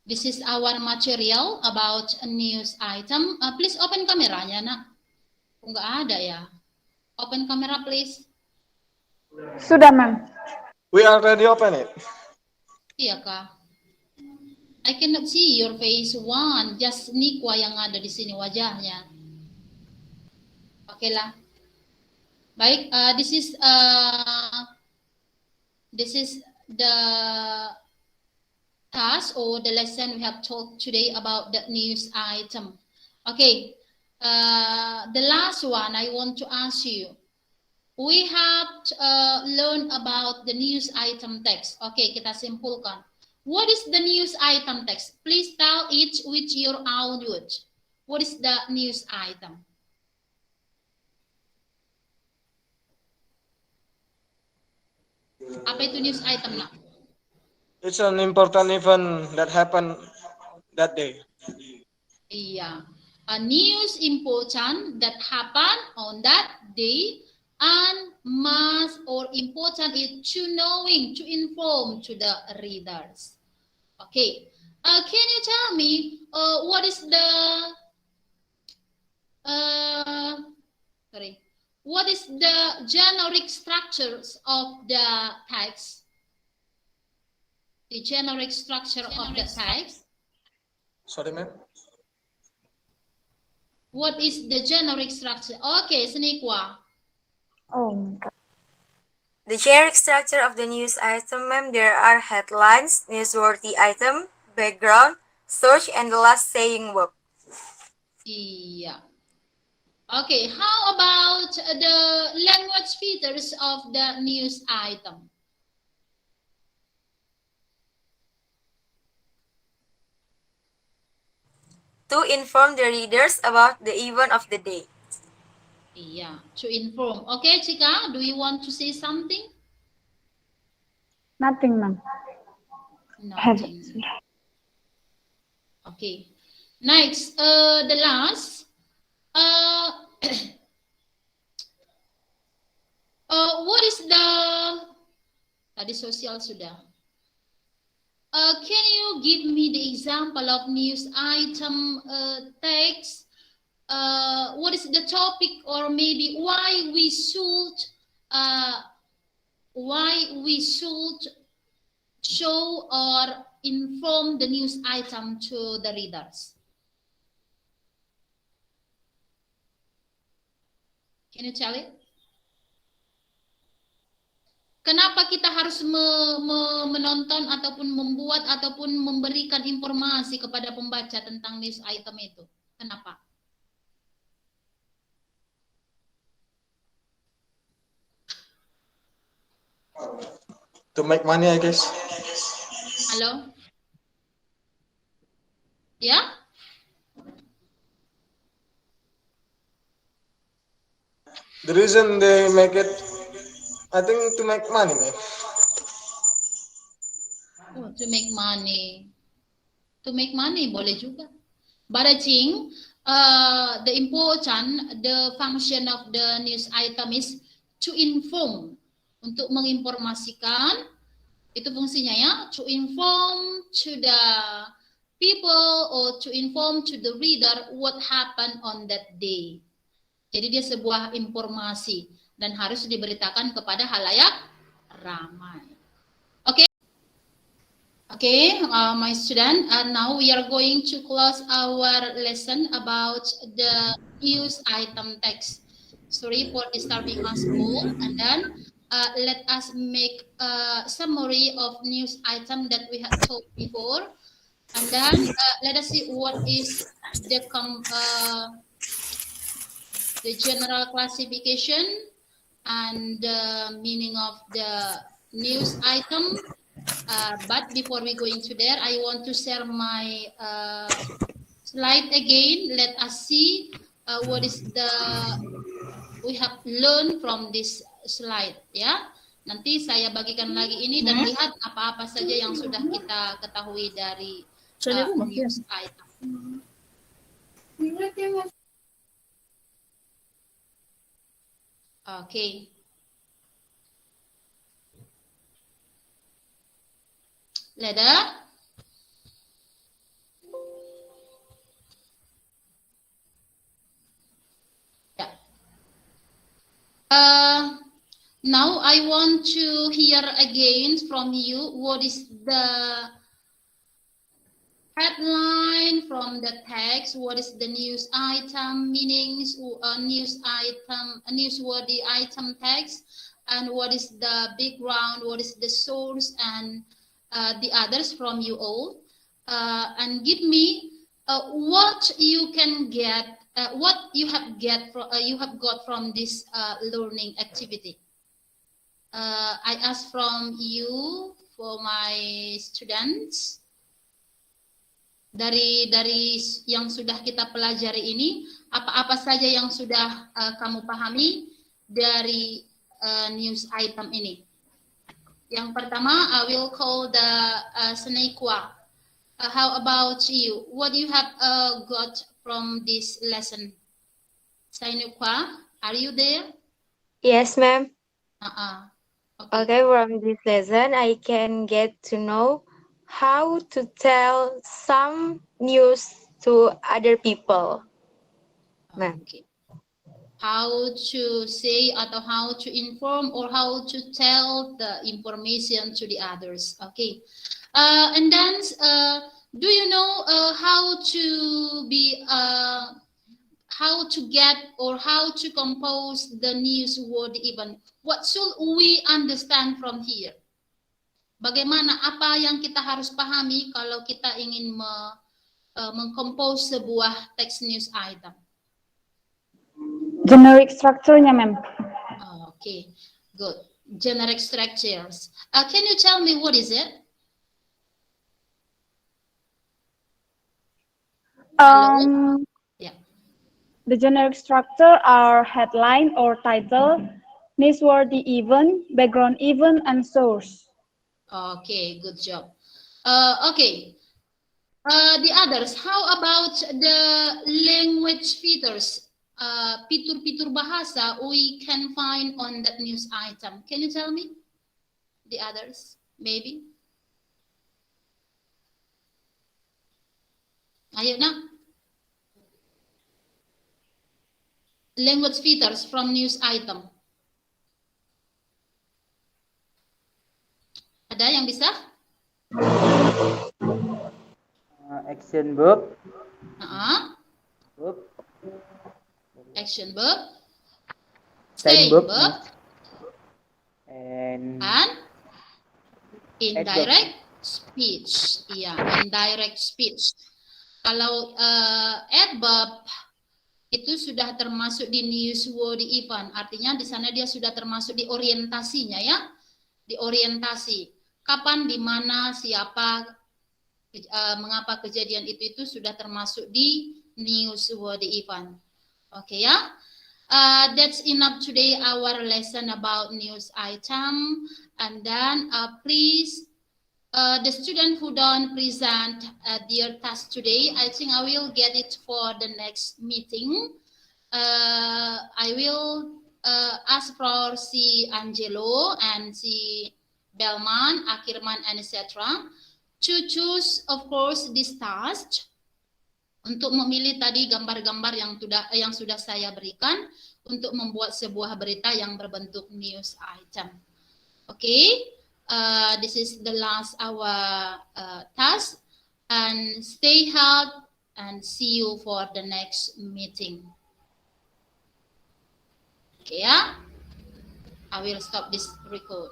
S3: this is our material about a news item. Please open kameranya, nak. Enggak ada ya. Open camera, please.
S5: Sudah, Ma'am.
S8: We already open it.
S3: Iya, Kak. I cannot see your face one, just Nikwa yang ada di sini wajahnya. Oke lah. Baik, this is the task or the lesson we have talked today about the news item. Okay, the last one I want to ask you. We have learned about the news item text. Okay, kita simpulkan. What is the news item text? Please tell it with your own words. What is the news item? Apa itu news item, nak?
S8: It's an important event that happened that day.
S3: Iya, a news important that happened on that day and must or important is to knowing, to inform to the readers. Okay, can you tell me what is the what is the generic structures of the text? The generic structure of the text.
S8: Sorry, ma'am.
S3: What is the generic structure? Okay, Senikwa.
S5: Oh.
S4: The generic structure of the news item, ma'am, there are headlines, newsworthy item, background, source, and the last saying word.
S3: Yeah. Okay, how about the language features of the news item?
S4: To inform the readers about the event of the day.
S3: Yeah, to inform. Okay, Chika, do you want to say something?
S5: Nothing, ma'am.
S3: Nothing. Okay. Next, the last. What is the tadi sosial sudah. Can you give me the example of news item text? What is the topic, or maybe why we should show or inform the news item to the readers? Can you tell it? Kenapa kita harus menonton ataupun membuat ataupun memberikan informasi kepada pembaca tentang news item itu? Kenapa?
S8: To make money, I guess.
S3: Halo? Ya?
S8: The reason they make it, I think, to make money, man.
S3: Oh, to make money. To make money boleh juga. But I think the function of the news item is to inform, untuk menginformasikan, itu fungsinya ya, to inform to the people or to inform to the reader what happened on that day. Jadi dia sebuah informasi dan harus diberitakan kepada halayak ramai. Okay, my student, now we are going to close our lesson about the news item text. Sorry for disturbing us all, and then let us make a summary of news item that we have told before, and then let us see what is the the general classification and the meaning of the news item. But before we go into there, I want to share my slide again. Let us see what is we have learned from this slide, ya. Nanti saya bagikan lagi ini dan lihat apa-apa saja yang sudah kita ketahui dari news item. Oke. Leda? Now I want to hear again from you what is the headline from the text, what is the news item meanings, news item, newsworthy item text, and what is the background, what is the source, and the others from you all, and give me what you can get. What you have got from this learning activity. I ask from you, for my students, dari yang sudah kita pelajari ini, apa-apa saja yang sudah kamu pahami dari news item ini. Yang pertama, I will call the Senekwa. How about you? What you have got from this lesson? Senekwa, are you there?
S4: Yes, ma'am.
S3: Okay,
S4: from this lesson, I can get to know how to tell some news to other people. Ma'am.
S3: Okay. How to say atau how to inform or how to tell the information to the others. Okay. And then, do you know how to get or how to compose the newsworthy event? What should we understand from here? Bagaimana, apa yang kita harus pahami kalau kita ingin mengcompose sebuah text news item?
S5: Generic structure-nya, ma'am.
S3: Okay, good. Generic structures. Can you tell me what is it? Yeah.
S5: The generic structure are headline or title, newsworthy event, background event, and source.
S3: Okay, good job. Okay. The others, how about the language features? Fitur-fitur bahasa we can find on that news item. Can you tell me? The others, maybe? Ayo na. Language features from news item. Ada yang bisa?
S11: Action verb.
S3: Verb. Action verb.
S11: Time
S3: Say
S11: verb.
S3: verb.
S11: And
S3: indirect speech. Iya, indirect speech. Kalau adverb itu sudah termasuk di newsworthy event, artinya di sana dia sudah termasuk di orientasinya, ya, di orientasi. Kapan, di mana, siapa, mengapa kejadian itu sudah termasuk di newsworthy event. Okay, ya. That's enough today our lesson about news item. And then please, the student who don't present their task today, I think I will get it for the next meeting. I will ask for si Angelo and si Belman, Akirman, and etc. to choose, of course, this task. Untuk memilih tadi gambar-gambar yang sudah saya berikan untuk membuat sebuah berita yang berbentuk news item. Okay, this is the last our task, and stay healthy and see you for the next meeting. Okay, ya. I will stop this record.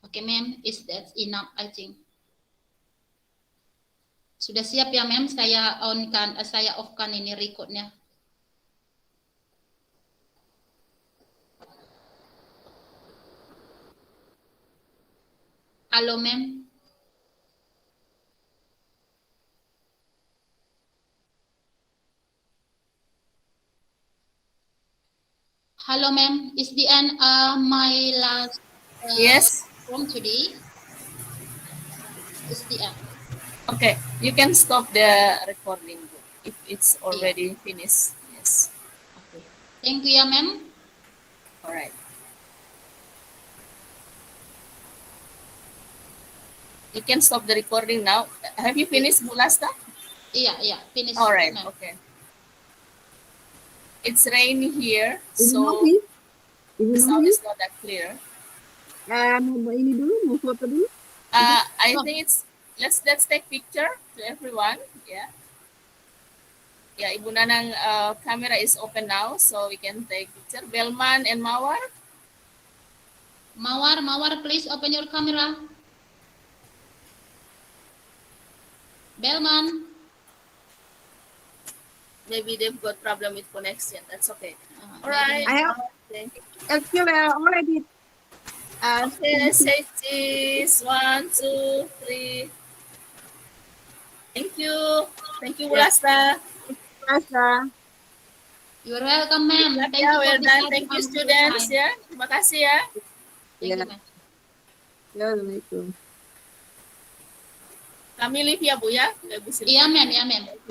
S3: Okay, ma'am, is that enough? I think. Sudah siap ya, Ma'am? Saya saya off-kan ini recordnya. Halo, Ma'am. Hello, ma'am. Is the end my last
S1: Yes.
S3: from today? Is the end.
S1: Okay, you can stop the recording if it's already finished. Yes.
S3: Okay. Thank you, ya, ma'am.
S1: All right. You can stop the recording now. Have you finished, Bu Lasta?
S3: Yeah, finish.
S1: All right.
S3: Ma'am.
S1: Okay. It's rainy here, so
S12: Novi, Ibu
S1: the sound
S12: Novi,
S1: is not that clear.
S12: mau ini dulu, mau foto dulu.
S1: I think it's let's take picture to everyone. Yeah. Yeah, Ibu Nanang camera is open now, so we can take picture. Belman and Mawar.
S3: Mawar, please open your camera. Belman.
S1: Maybe they've got problem with connection. That's okay. All right.
S12: I have
S1: Okay.
S12: actually already.
S1: Okay, let's say cheese. 1, 2, 3. Thank you. Thank you, Bu Lasta.
S3: You're welcome, ma'am. Thank
S1: Yeah,
S3: you
S1: well
S3: for
S1: done.
S3: this
S1: Thank you,
S3: wonderful
S1: students.
S3: time.
S1: Ya, terima kasih ya.
S3: Thank you, ma'am.
S12: Assalamualaikum.
S1: Kami live ya, Bu ya.
S3: Iya, ma'am.